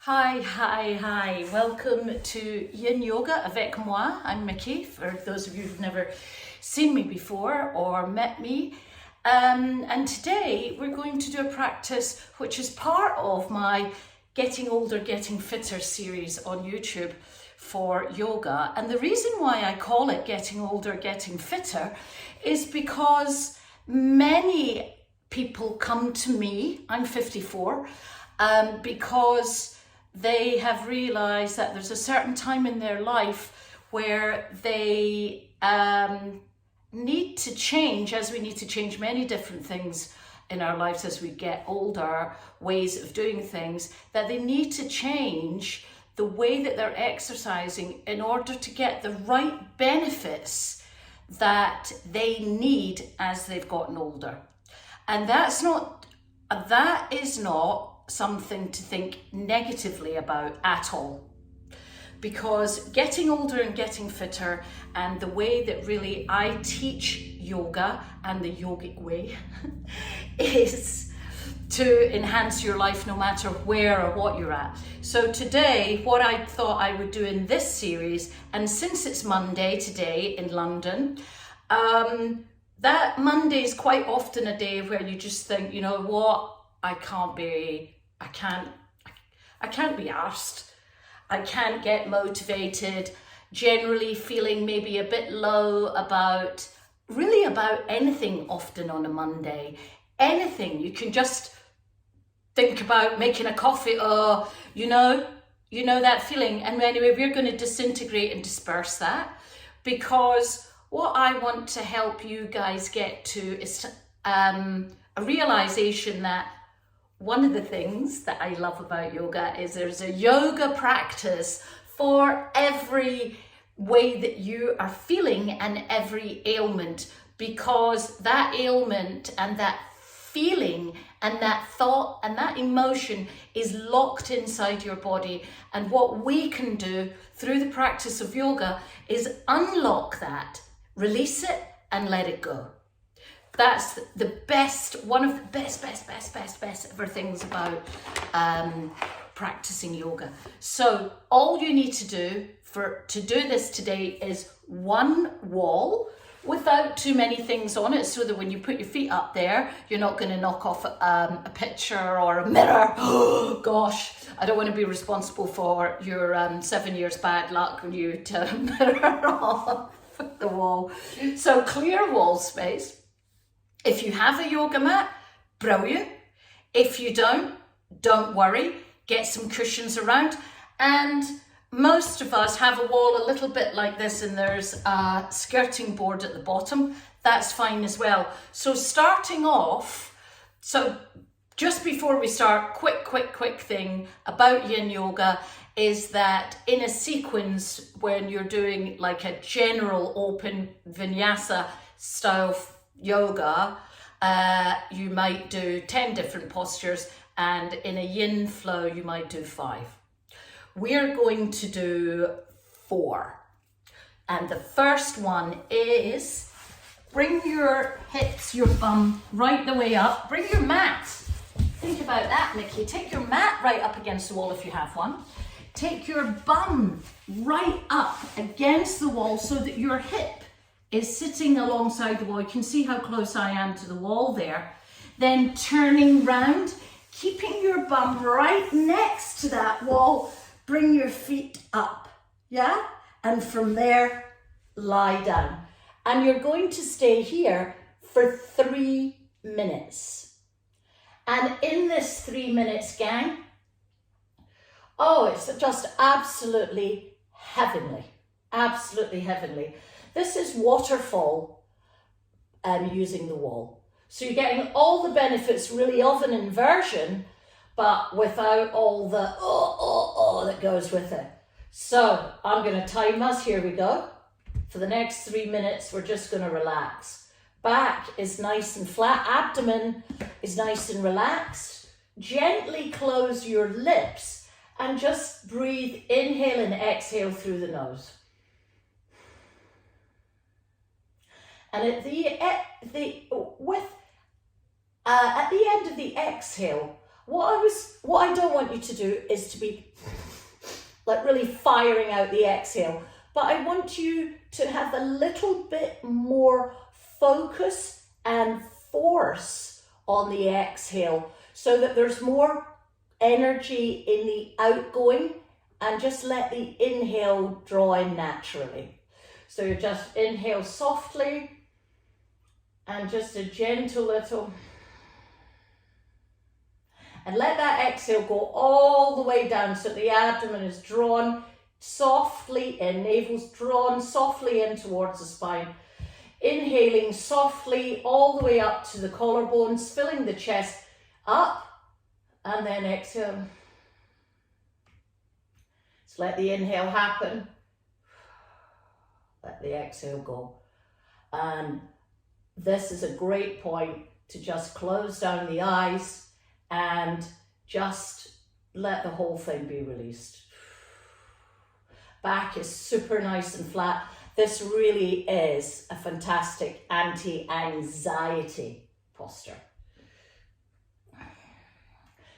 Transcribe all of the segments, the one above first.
Hi. Welcome to Yin Yoga avec moi. I'm Mickey, for those of you who've never seen me before or met me. And today we're going to do a practice which is part of my Getting Older, Getting Fitter series on YouTube for yoga. And the reason why I call it Getting Older, Getting Fitter is because many people come to me, I'm 54, because they have realized that there's a certain time in their life where they need to change, as we need to change many different things in our lives as we get older, ways of doing things, that they need to change the way that they're exercising in order to get the right benefits that they need as they've gotten older. And that is not something to think negatively about at all, because getting older and getting fitter, and the way that really I teach yoga and the yogic way is to enhance your life no matter where or what you're at. So today, what I thought I would do in this series, and since it's Monday today in London, that Monday is quite often a day where you just think, you know what, I can't be arsed. I can't get motivated, generally feeling maybe a bit low about anything often on a Monday. Anything. You can just think about making a coffee, or you know that feeling. And anyway, we're going to disintegrate and disperse that, because what I want to help you guys get to is a realization that one of the things that I love about yoga is there's a yoga practice for every way that you are feeling and every ailment, because that ailment and that feeling and that thought and that emotion is locked inside your body. And what we can do through the practice of yoga is unlock that, release it, and let it go. That's the best, one of the best ever things about practicing yoga. So all you need to do to do this today is one wall without too many things on it, so that when you put your feet up there, you're not going to knock off a picture or a mirror. Oh gosh, I don't want to be responsible for your 7 years bad luck when you turn a mirror off the wall. So clear wall space. If you have a yoga mat, brilliant. If you don't worry, get some cushions around. And most of us have a wall a little bit like this, and there's a skirting board at the bottom. That's fine as well. So starting off, so just before we start, quick thing about Yin Yoga is that in a sequence, when you're doing like a general open vinyasa style yoga, you might do 10 different postures, and in a yin flow you might do 5. We're going to do 4, and the first one is bring your hips, your bum right the way up. Bring your mat, think about that, Mickey. Take your mat right up against the wall if you have one. Take your bum right up against the wall so that your hip is sitting alongside the wall. You can see how close I am to the wall there. Then turning round, keeping your bum right next to that wall, bring your feet up, yeah? And from there, lie down. And you're going to stay here for 3 minutes. And in this 3 minutes, gang, oh, it's just absolutely heavenly, absolutely heavenly. This is waterfall using the wall. So you're getting all the benefits really of an inversion, but without all the that goes with it. So I'm going to time us. Here we go. For the next 3 minutes, we're just going to relax. Back is nice and flat. Abdomen is nice and relaxed. Gently close your lips and just breathe. Inhale and exhale through the nose. And at the end of the exhale, What I don't want you to do is to be like really firing out the exhale, but I want you to have a little bit more focus and force on the exhale so that there's more energy in the outgoing, and just let the inhale draw in naturally. So you just inhale softly and just a gentle little, and let that exhale go all the way down so the abdomen is drawn softly in, navel's drawn softly in towards the spine. Inhaling softly all the way up to the collarbones, filling the chest up, and then exhale. So let the inhale happen. Let the exhale go. And this is a great point to just close down the eyes and just let the whole thing be released. Back is super nice and flat. This really is a fantastic anti-anxiety posture.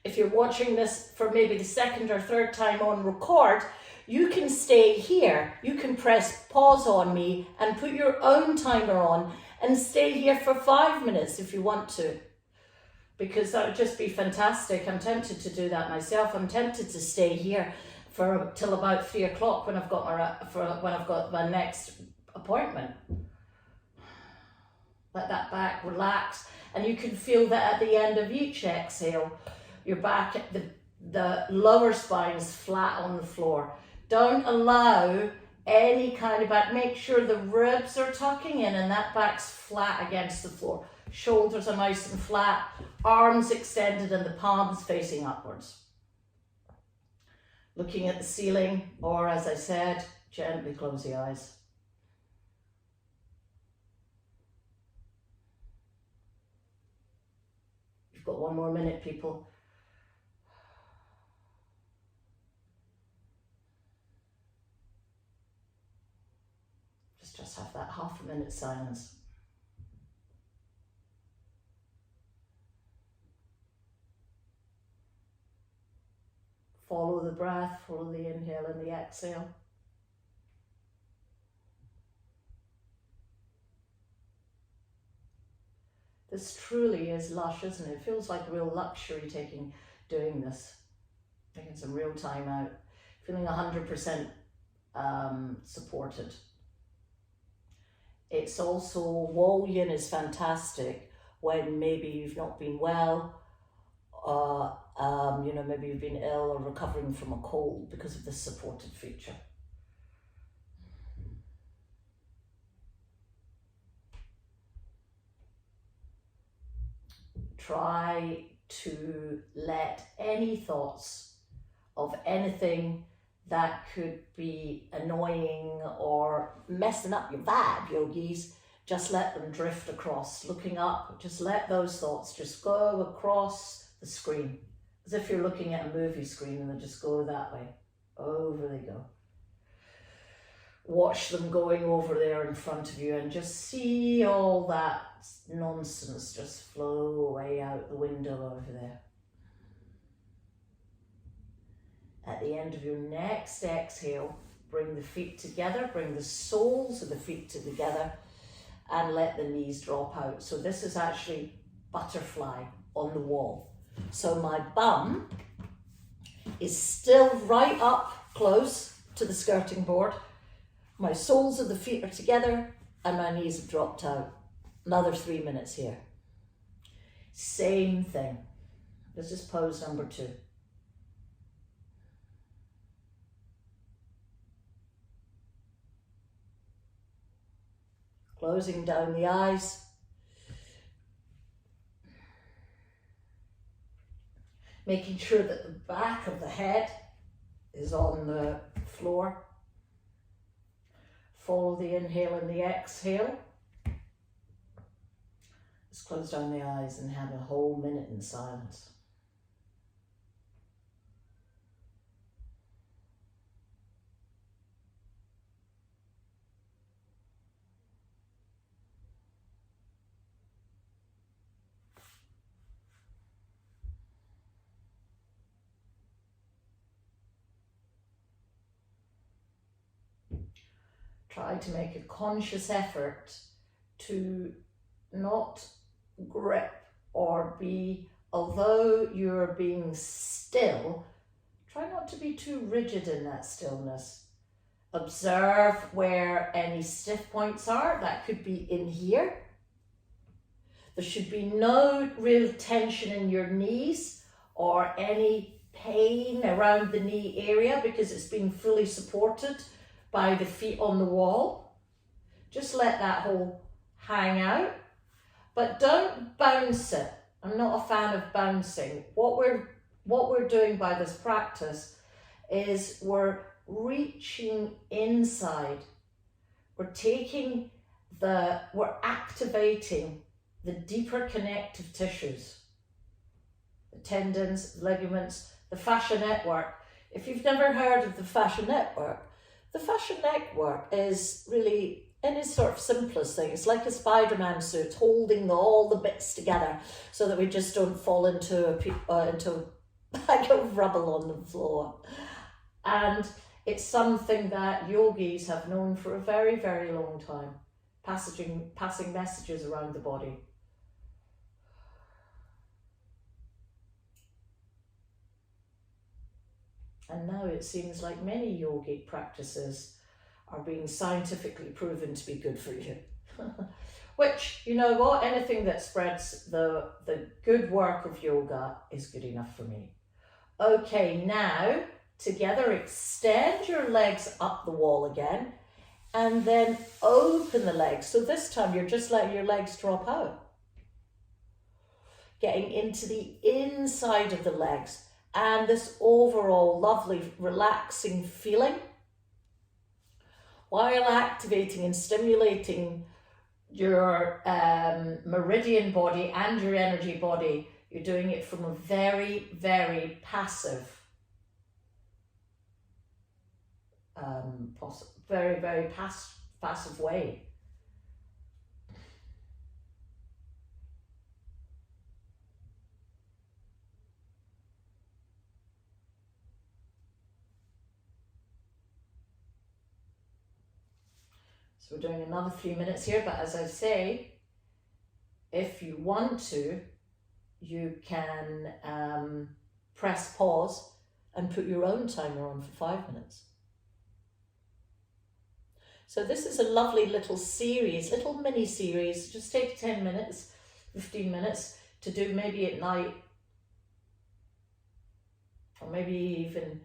If you're watching this for maybe the second or third time on record, you can stay here. You can press pause on me and put your own timer on and stay here for 5 minutes if you want to, because that would just be fantastic. I'm tempted to do that myself. I'm tempted to stay here for till about 3 o'clock when I've got my next appointment. Let that back relax, and you can feel that at the end of each exhale, your back, the lower spine is flat on the floor. Don't allow any kind of back. Make sure the ribs are tucking in and that back's flat against the floor. Shoulders are nice and flat, arms extended and the palms facing upwards. Looking at the ceiling, or as I said, gently close the eyes. You've got 1 more minute, people. Just have that half a minute silence. Follow the breath, follow the inhale and the exhale. This truly is lush, isn't it? It feels like real luxury doing this. Taking some real time out. Feeling 100% supported. It's also, Wall Yin is fantastic when maybe you've not been well, maybe you've been ill or recovering from a cold because of this supported feature. Try to let any thoughts of anything that could be annoying or messing up your vibe, yogis, just let them drift across. Looking up, just let those thoughts just go across the screen, as if you're looking at a movie screen, and they just go that way. Over they go. Watch them going over there in front of you and just see all that nonsense just flow away out the window over there. At the end of your next exhale, bring the feet together, bring the soles of the feet together, and let the knees drop out. So this is actually butterfly on the wall. So my bum is still right up close to the skirting board. My soles of the feet are together and my knees have dropped out. Another 3 minutes here. Same thing. This is pose number 2. Closing down the eyes. Making sure that the back of the head is on the floor. Follow the inhale and the exhale. Just close down the eyes and have a whole minute in silence. try to make a conscious effort to not grip or be, although you're being still, try not to be too rigid in that stillness. Observe where any stiff points are. That could be in here. There should be no real tension in your knees or any pain around the knee area because it's being fully supported by the feet on the wall. Just let that whole hang out, but don't bounce it. I'm not a fan of bouncing. What we're doing by this practice is we're reaching inside. We're activating the deeper connective tissues, the tendons, ligaments, the fascia network. If you've never heard of the fascia network is really, in its sort of simplest thing, it's like a Spider-Man suit holding all the bits together so that we just don't fall into a bag of rubble on the floor. And it's something that yogis have known for a very, very long time, passing messages around the body. And now it seems like many yogic practices are being scientifically proven to be good for you. Which, you know what, anything that spreads the good work of yoga is good enough for me. Okay, now together extend your legs up the wall again and then open the legs. So this time you're just letting your legs drop out. Getting into the inside of the legs and this overall lovely relaxing feeling while activating and stimulating your meridian body and your energy body. You're doing it from a very, very passive, very, very passive way. So we're doing another 3 minutes here, but as I say, if you want to, you can press pause and put your own timer on for 5 minutes. So this is a lovely little series, little mini series. Just take 10 minutes, 15 minutes to do maybe at night, or maybe even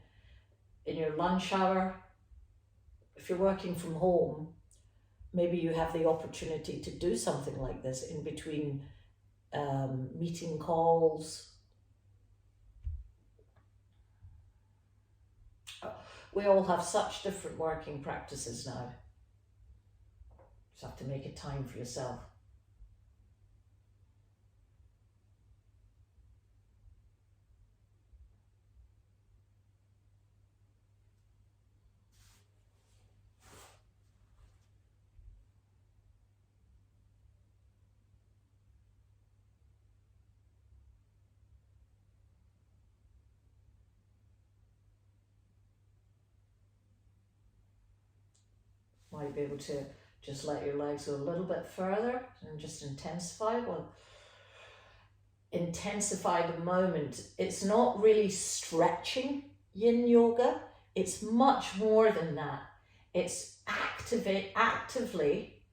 in your lunch hour. If you're working from home, maybe you have the opportunity to do something like this in between meeting calls. We all have such different working practices now. Just have to make a time for yourself. Might be able to just let your legs go a little bit further and just intensify. Well, intensify the moment. It's not really stretching Yin Yoga. It's much more than that. It's actively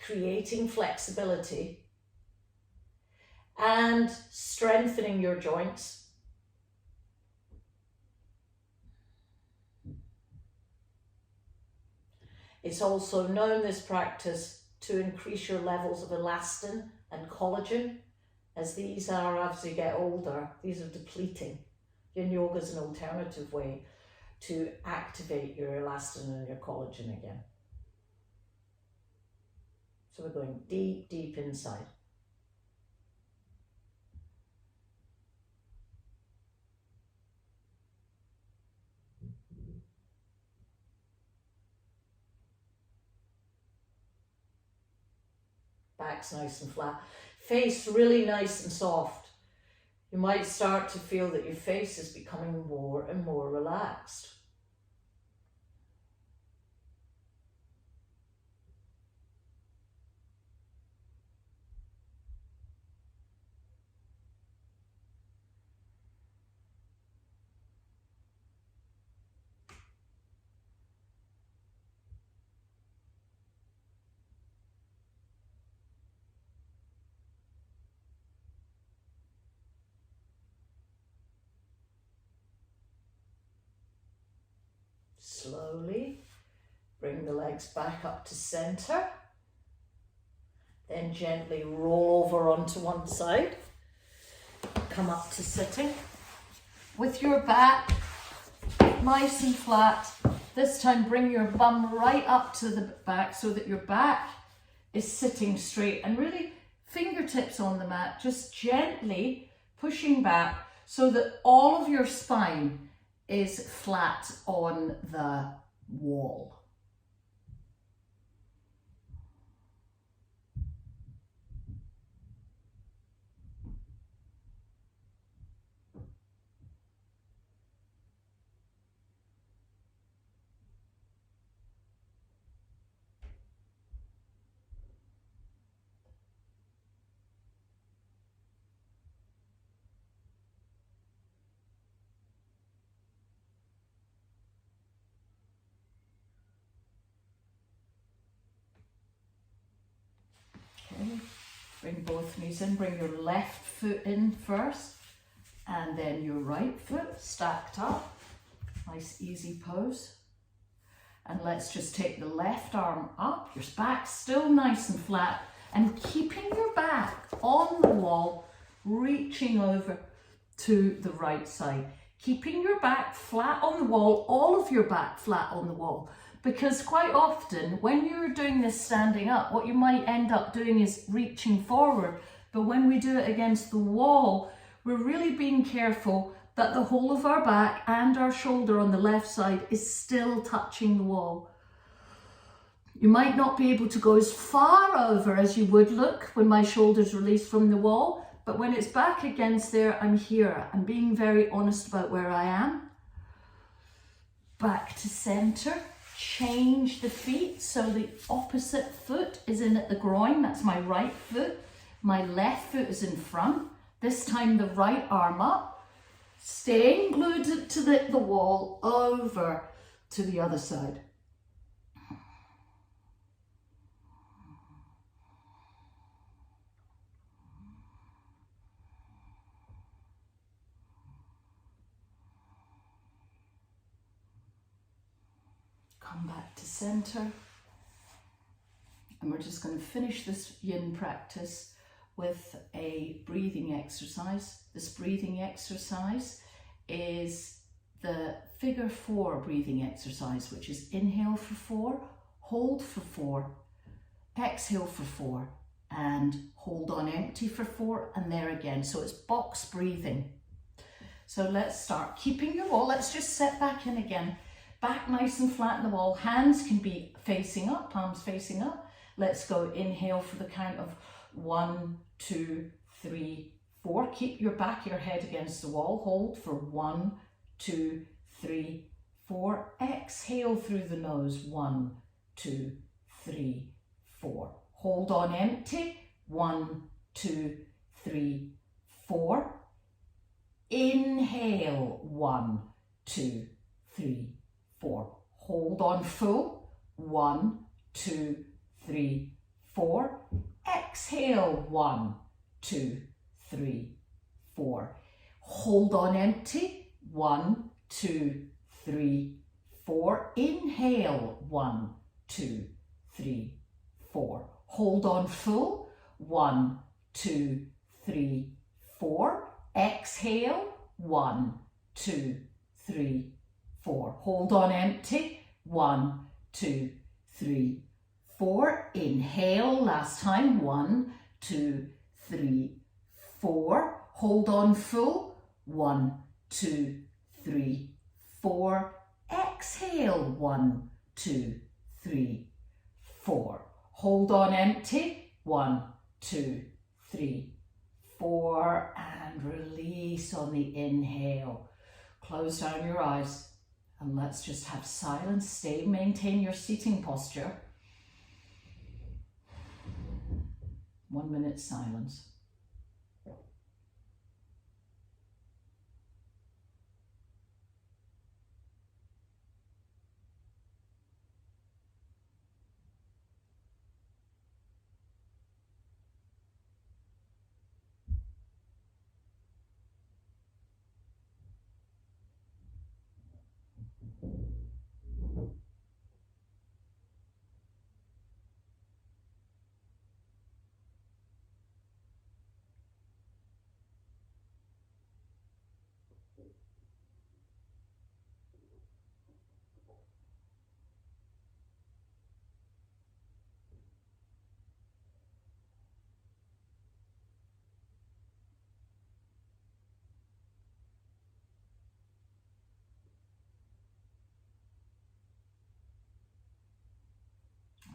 creating flexibility and strengthening your joints. It's also known, this practice, to increase your levels of elastin and collagen, as these are, as you get older, these are depleting. Yin Yoga is an alternative way to activate your elastin and your collagen again. So we're going deep, deep inside. Back's nice and flat. Face really nice and soft. You might start to feel that your face is becoming more and more relaxed. legs back up to center. Then gently roll over onto one side. Come up to sitting. With your back nice and flat. This time bring your bum right up to the back so that your back is sitting straight, and really fingertips on the mat, just gently pushing back so that all of your spine is flat on the wall. Okay, bring both knees in, bring your left foot in first, and then your right foot stacked up. Nice easy pose. And let's just take the left arm up, your back still nice and flat, and keeping your back on the wall, reaching over to the right side. Keeping your back flat on the wall, all of your back flat on the wall. Because quite often when you're doing this standing up, what you might end up doing is reaching forward. But when we do it against the wall, we're really being careful that the whole of our back and our shoulder on the left side is still touching the wall. You might not be able to go as far over as you would look when my shoulder's released from the wall, but when it's back against there, I'm here. I'm being very honest about where I am. Back to center. Change the feet so the opposite foot is in at the groin. That's my right foot. My left foot is in front. This time the right arm up, staying glued to the wall, over to the other side. Come back to center. And we're just going to finish this yin practice with a breathing exercise. This breathing exercise is the figure 4 breathing exercise, which is inhale for 4, hold for 4, exhale for 4, and hold on empty for 4, and there again. So it's box breathing. So let's start. Keeping your wall, let's just set back in again. Back nice and flat in the wall. Hands can be facing up, palms facing up. Let's go. Inhale for the count of 1, 2, 3, 4. Keep your back, your head against the wall. Hold for 1, 2, 3, 4. Exhale through the nose. 1, 2, 3, 4. Hold on empty. 1, 2, 3, 4. Inhale. 1, 2, 3, 4. Hold on full. 1, 2, 3, 4. Exhale. 1, 2, 3, 4. Hold on empty. 1, 2, 3, 4. Inhale. 1, 2, 3, 4. Hold on full. 1, 2, 3, 4. Exhale. 1, 2, 3, 4. Hold on empty. 1, 2, 3, 4. Inhale. Last time. 1, 2, 3, 4. Hold on full. 1, 2, 3, 4. Exhale. 1, 2, 3, 4. Hold on empty. 1, 2, 3, 4. And release on the inhale. Close down your eyes. And let's just have silence. Maintain your seating posture. 1 minute silence.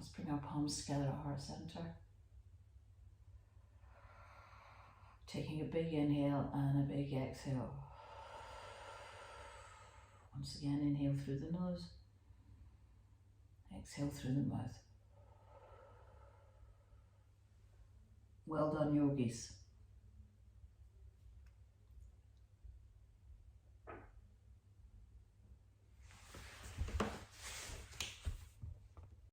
Let's bring our palms together at heart center. Taking a big inhale and a big exhale. Once again, inhale through the nose. Exhale through the mouth. Well done, yogis.